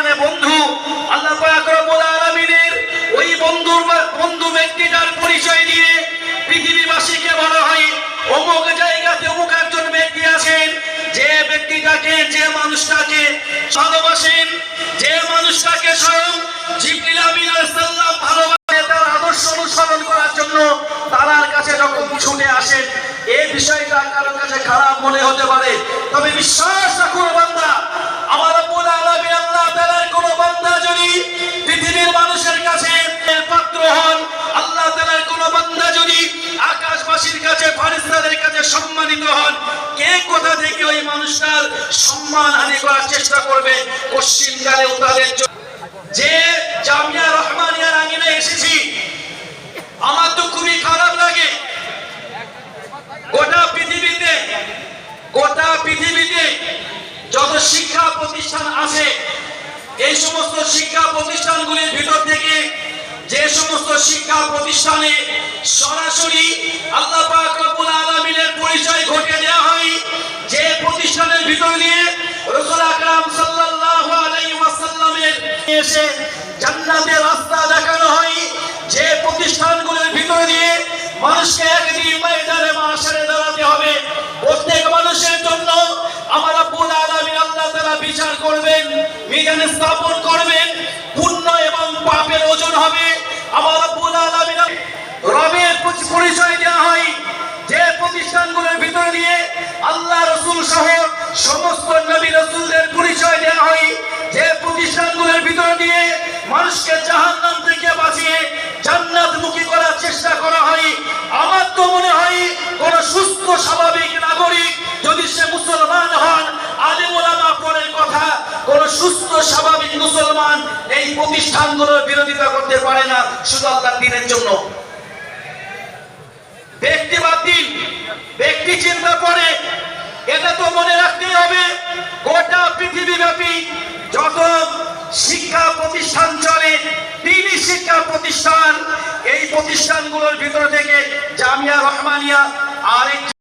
মানে বন্ধু। আল্লাহ পাক রব্বুল আলামিনের ওই বন্ধু ব্যক্তিটার পরিচয় দিয়ে পৃথিবীবাসীকে বলা হয় অমুক জায়গাতে অমুক একজন ব্যক্তি আছেন, যে ব্যক্তিটাকে, যে মানুষটাকে ভালোবাসেন, যে মানুষটাকে স্বয়ং জিবরিল আমিন আলাইহিস সালাম ভালোবাসে, তার আদর্শ অনুসরণ করার জন্য তার কাছে যখন ছুটে আসেন, এই বিষয়টা কারোর কাছে খারাপ মনে হতে পারে, তবে বিশ্বাস রাখুন বান্দা, আমার রব্বুল আলামিন আল্লাহ তাআলার কোন বান্দা যদি পৃথিবীর মানুষের কাছে পাত্র হন, আল্লাহ তাআলার কোন বান্দা যদি আকাশবাসীর কাছে, ফেরেশতাদের কাছে সম্মানিত হন, কে কোথা থেকে ওই মানুষটার সম্মান হানি করার চেষ্টা করবে? পশ্চিমকালে তাদের যে জামিয়া রহমানিয়ার আঙিনে এসেছি, আমার তো খুবই খারাপ লাগে। গোটা পৃথিবীতে যত শিক্ষা প্রতিষ্ঠান আছে, এই সমস্ত শিক্ষা প্রতিষ্ঠানগুলির ভিতর থেকে যে সমস্ত শিক্ষা প্রতিষ্ঠানে সরাসরি আল্লাহ পাক রব্বুল আলামিনের পরিচয় ঘটে দেওয়া হয়, যে প্রতিষ্ঠানের ভিতর দিয়ে রাসূল আকরাম সাল্লাল্লাহু আলাইহি ওয়াসাল্লামের এসে জান্নাতের রাস্তা দেখানো হয়, যে প্রতিষ্ঠানগুলোর ভিতর দিয়ে মানুষকে একদিন ময়দানে মাশারে দাঁড়াতে হবে, প্রত্যেক মানুষের জন্য আমার রব্বুল আলামিন আল্লাহ তাআলা বিচার করবেন, মিজানে স্থাপন করবেন, পুণ্য এবং পাপের ওজন হবে। আমার রব্বুল আলামিন রবের পরিচয় দেওয়া হয়, যে প্রতিষ্ঠানগুলোর ভিতর দিয়ে আল্লাহ রাসূল সহ সমস্ত নবী রাসূলদের পরিচয় দেওয়া হয়, যে প্রতিষ্ঠানগুলোর ভিতর দিয়ে মানুষকে জাহান্নাম থেকে বাঁচিয়ে জান্নাতমুখী করার চেষ্টা করা হয়। আমার তো মনে হয় কোন সুস্থ স্বাভাবিক নাগরিক যদি সে মুসলমান হন, আলেম ওলামা পরের কথা, কোন সুস্থ স্বাভাবিক মুসলমান এই প্রতিষ্ঠানগুলোর বিরোধিতা করতে পারে না শুধু আল্লাহর দ্বীনের জন্য। ব্যক্তিবাদ দিন, ব্যক্তি চিন্তা করে, এটা তো মনে রাখতে হবে গোটা পৃথিবীব্যাপী যত শিক্ষা প্রতিষ্ঠান চলে, দিনী শিক্ষা প্রতিষ্ঠান, এই প্রতিষ্ঠানগুলোর ভিতর থেকে জামিয়া রহমানিয়া আরেক